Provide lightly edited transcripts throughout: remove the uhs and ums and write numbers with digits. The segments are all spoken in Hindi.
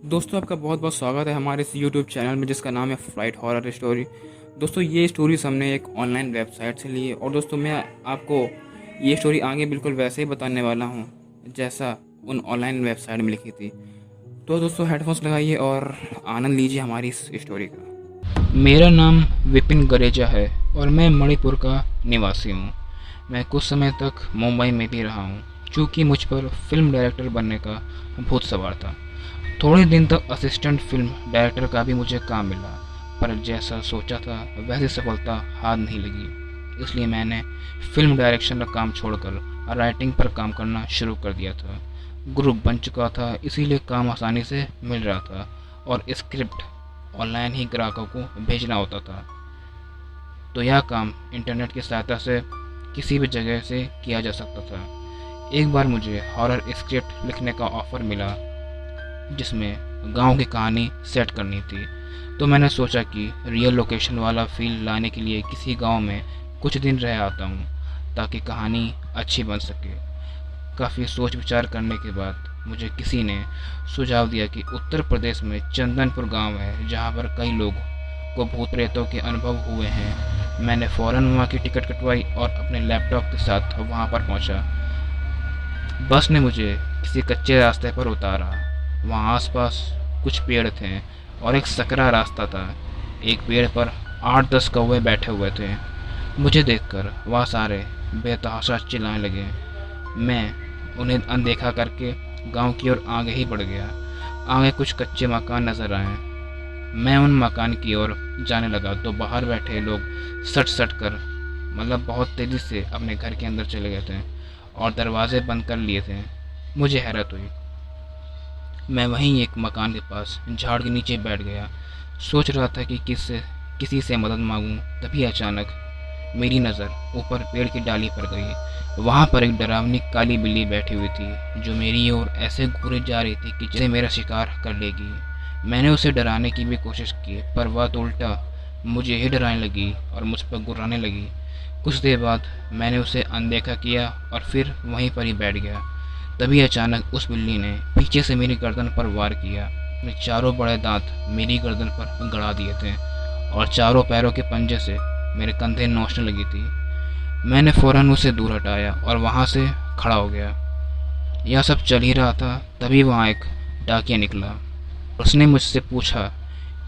दोस्तों, आपका बहुत बहुत स्वागत है हमारे इस यूट्यूब चैनल में जिसका नाम है फ्लाइट हॉरर स्टोरी। दोस्तों, ये स्टोरीज हमने एक ऑनलाइन वेबसाइट से ली है और दोस्तों मैं आपको ये स्टोरी आगे बिल्कुल वैसे ही बताने वाला हूँ जैसा उन ऑनलाइन वेबसाइट में लिखी थी। तो दोस्तों, हेडफोन्स लगाइए और आनंद लीजिए हमारी इस स्टोरी का। मेरा नाम विपिन गरेजा है और मैं मणिपुर का निवासी हूँ। मैं कुछ समय तक मुंबई में भी रहा हूँ क्योंकि मुझ पर फिल्म डायरेक्टर बनने का भूत सवार था। थोड़े दिन तक असिस्टेंट फिल्म डायरेक्टर का भी मुझे काम मिला, पर जैसा सोचा था वैसी सफलता हाथ नहीं लगी। इसलिए मैंने फिल्म डायरेक्शन का काम छोड़कर राइटिंग पर काम करना शुरू कर दिया था। ग्रुप बन चुका था, इसीलिए काम आसानी से मिल रहा था और स्क्रिप्ट ऑनलाइन ही ग्राहकों को भेजना होता था। तो यह काम इंटरनेट की सहायता से किसी भी जगह से किया जा सकता था। एक बार मुझे हॉरर स्क्रिप्ट लिखने का ऑफर मिला जिसमें गांव की कहानी सेट करनी थी। तो मैंने सोचा कि रियल लोकेशन वाला फील लाने के लिए किसी गांव में कुछ दिन रह आता हूँ ताकि कहानी अच्छी बन सके। काफ़ी सोच विचार करने के बाद मुझे किसी ने सुझाव दिया कि उत्तर प्रदेश में चंदनपुर गांव है जहां पर कई लोग को भूत प्रेतों के अनुभव हुए हैं। मैंने फ़ौरन वहां की टिकट कटवाई और अपने लैपटॉप के साथ वहां पर पहुंचा। बस ने मुझे किसी कच्चे रास्ते पर उतारा। वहाँ आसपास कुछ पेड़ थे और एक सकरा रास्ता था। एक पेड़ पर 8-10 कौवे बैठे हुए थे। मुझे देखकर वह सारे बेतहाशा चिल्लाने लगे। मैं उन्हें अनदेखा करके गांव की ओर आगे ही बढ़ गया। आगे कुछ कच्चे मकान नजर आए। मैं उन मकान की ओर जाने लगा तो बाहर बैठे लोग सट सट कर बहुत तेज़ी से अपने घर के अंदर चले गए थे और दरवाजे बंद कर लिए थे। मुझे हैरत हुई। मैं वहीं एक मकान के पास झाड़ के नीचे बैठ गया, सोच रहा था कि किसी से मदद मांगूं। तभी अचानक मेरी नज़र ऊपर पेड़ की डाली पर गई। वहां पर एक डरावनी काली बिल्ली बैठी हुई थी जो मेरी ओर ऐसे घूरे जा रही थी कि जैसे मेरा शिकार कर लेगी। मैंने उसे डराने की भी कोशिश की पर वह तो उल्टा मुझे ही डराने लगी और मुझ पर गुर्राने लगी। कुछ देर बाद मैंने उसे अनदेखा किया और फिर वहीं पर ही बैठ गया। तभी अचानक उस बिल्ली ने पीछे से मेरी गर्दन पर वार किया। अपने चारों बड़े दांत मेरी गर्दन पर गड़ा दिए थे और चारों पैरों के पंजे से मेरे कंधे नोचने लगी थी। मैंने फौरन उसे दूर हटाया और वहां से खड़ा हो गया। यह सब चल ही रहा था, तभी वहां एक डाकिया निकला। उसने मुझसे पूछा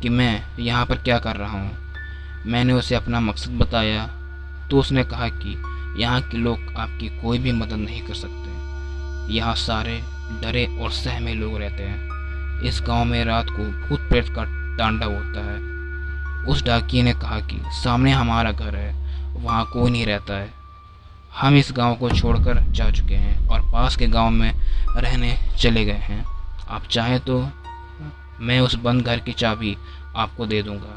कि मैं यहाँ पर क्या कर रहा हूँ। मैंने उसे अपना मकसद बताया तो उसने कहा कि यहाँ के लोग आपकी कोई भी मदद नहीं कर सकते। यहाँ सारे डरे और सहमे लोग रहते हैं। इस गांव में रात को भूत प्रेत का तांडव होता है। उस डाकिये ने कहा कि सामने हमारा घर है, वहाँ कोई नहीं रहता है। हम इस गांव को छोड़कर जा चुके हैं और पास के गांव में रहने चले गए हैं। आप चाहें तो मैं उस बंद घर की चाबी आपको दे दूंगा।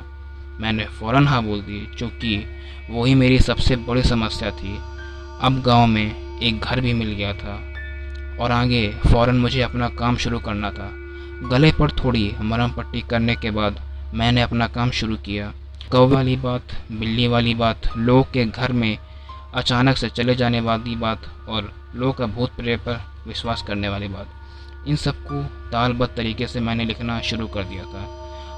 मैंने फौरन हाँ बोल दी क्योंकि वही मेरी सबसे बड़ी समस्या थी। अब गांव में एक घर भी मिल गया था और आगे फौरन मुझे अपना काम शुरू करना था। गले पर थोड़ी मरहम पट्टी करने के बाद मैंने अपना काम शुरू किया। कौवे वाली बात, बिल्ली वाली बात, लोग के घर में अचानक से चले जाने वाली बात और लोग का भूत प्रेत पर विश्वास करने वाली बात, इन सबको तालबद्ध तरीके से मैंने लिखना शुरू कर दिया था।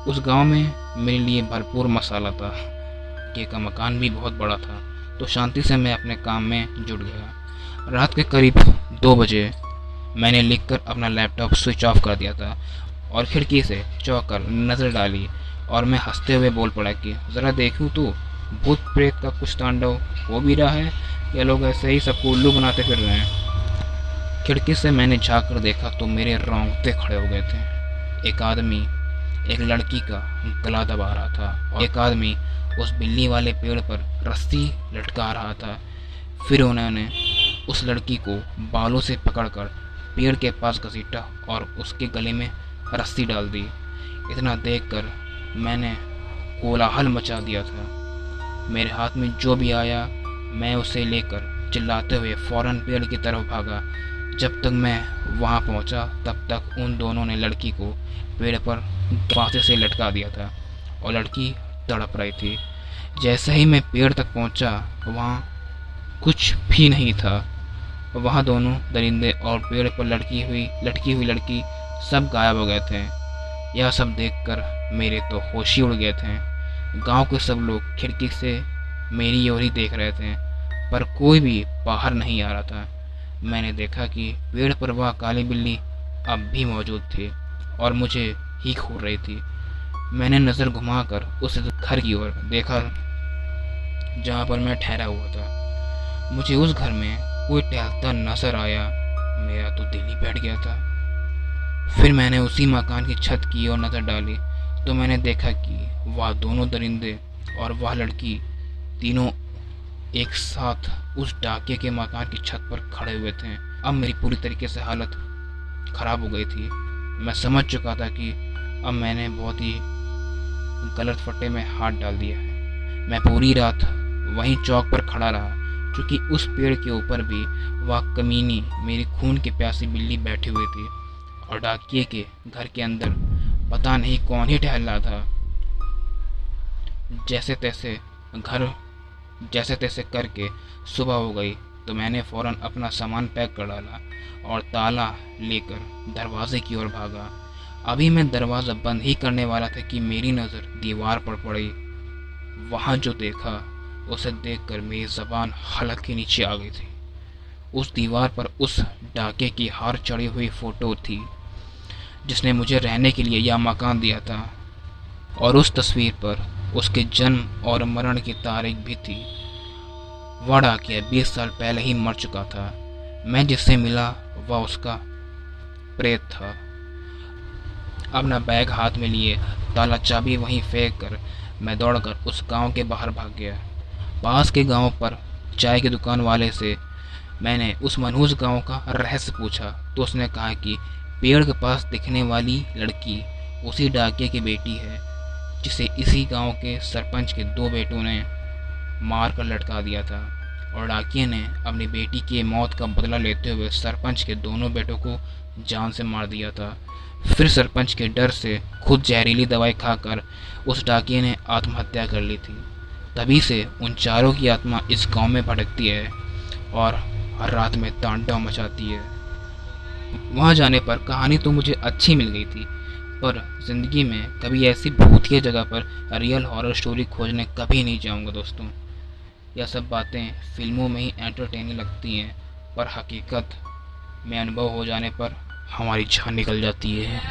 उस गांव में मेरे लिए भरपूर मसाला था। के का मकान भी बहुत बड़ा था तो शांति से मैं अपने काम में जुट गया। रात के करीब 2 बजे मैंने लिखकर अपना लैपटॉप स्विच ऑफ कर दिया था और खिड़की से चौंक कर नज़र डाली और मैं हंसते हुए बोल पड़ा कि ज़रा देखूं तो भूत प्रेत का कुछ तांडव हो भी रहा है या लोग ऐसे ही सबको उल्लू बनाते फिर रहे हैं। खिड़की से मैंने झाँक कर देखा तो मेरे रोंगटे खड़े हो गए थे। एक आदमी एक लड़की का गला दबा रहा था और एक आदमी उस बिल्ली वाले पेड़ पर रस्सी लटका रहा था। फिर उन्होंने उस लड़की को बालों से पकड़कर पेड़ के पास घसीटा और उसके गले में रस्सी डाल दी। इतना देखकर मैंने कोलाहल मचा दिया था। मेरे हाथ में जो भी आया मैं उसे लेकर चिल्लाते हुए फौरन पेड़ की तरफ भागा। जब तक मैं वहां पहुंचा तब तक उन दोनों ने लड़की को पेड़ पर फांसी से लटका दिया था और लड़की तड़प रही थी। जैसे ही मैं पेड़ तक पहुंचा वहां कुछ भी नहीं था। वहां दोनों दरिंदे और पेड़ पर लटकी हुई लड़की सब गायब हो गए थे। यह सब देखकर मेरे तो होश ही उड़ गए थे। गांव के सब लोग खिड़की से मेरी ओर ही देख रहे थे, पर कोई भी बाहर नहीं आ रहा था। मैंने देखा कि पेड़ पर वह काली बिल्ली अब भी मौजूद थी और मुझे ही घूर रही थी। मैंने नज़र घुमाकर उस घर की ओर देखा जहाँ पर मैं ठहरा हुआ था। मुझे उस घर में कोई टहलता नजर आया। मेरा तो दिल ही बैठ गया था। फिर मैंने उसी मकान की छत की ओर नज़र डाली तो मैंने देखा कि वह दोनों दरिंदे और वह लड़की तीनों एक साथ उस डाकिये के मकान की छत पर खड़े हुए थे। अब मेरी पूरी तरीके से हालत खराब हो गई थी। मैं समझ चुका था कि अब मैंने बहुत ही गलत फट्टे में हाथ डाल दिया है। मैं पूरी रात वहीं चौक पर खड़ा रहा, क्योंकि उस पेड़ के ऊपर भी वह कमीनी मेरी खून की प्यासी बिल्ली बैठी हुई थी और डाकिये के घर के अंदर पता नहीं कौन ही टहल रहा था। जैसे तैसे करके सुबह हो गई तो मैंने फौरन अपना सामान पैक कर डाला और ताला लेकर दरवाजे की ओर भागा। अभी मैं दरवाज़ा बंद ही करने वाला था कि मेरी नज़र दीवार पर पड़ी। वहाँ जो देखा उसे देखकर मेरी ज़बान हलक के नीचे आ गई थी। उस दीवार पर उस डाके की हार चढ़ी हुई फ़ोटो थी जिसने मुझे रहने के लिए यह मकान दिया था, और उस तस्वीर पर उसके जन्म और मरण की तारीख भी थी। वह डाकिया 20 साल पहले ही मर चुका था। मैं जिससे मिला वह उसका प्रेत था। अपना बैग हाथ में लिए ताला चाबी वहीं फेंक कर मैं दौड़कर उस गांव के बाहर भाग गया। पास के गांव पर चाय की दुकान वाले से मैंने उस मनहूस गांव का रहस्य पूछा तो उसने कहा कि पेड़ के पास दिखने वाली लड़की उसी डाकिये की बेटी है जिसे इसी गांव के सरपंच के 2 बेटों ने मार कर लटका दिया था, और डाकिये ने अपनी बेटी की मौत का बदला लेते हुए सरपंच के दोनों बेटों को जान से मार दिया था। फिर सरपंच के डर से खुद जहरीली दवाई खाकर उस डाकिये ने आत्महत्या कर ली थी। तभी से उन चारों की आत्मा इस गांव में भटकती है और हर रात में तांडव मचाती है। वहाँ जाने पर कहानी तो मुझे अच्छी मिल गई थी, पर ज़िंदगी में कभी ऐसी भूतिया जगह पर रियल हॉरर स्टोरी खोजने कभी नहीं जाऊँगा दोस्तों। यह सब बातें फिल्मों में ही एंटरटेनिंग लगती हैं, पर हकीकत में अनुभव हो जाने पर हमारी जान निकल जाती है।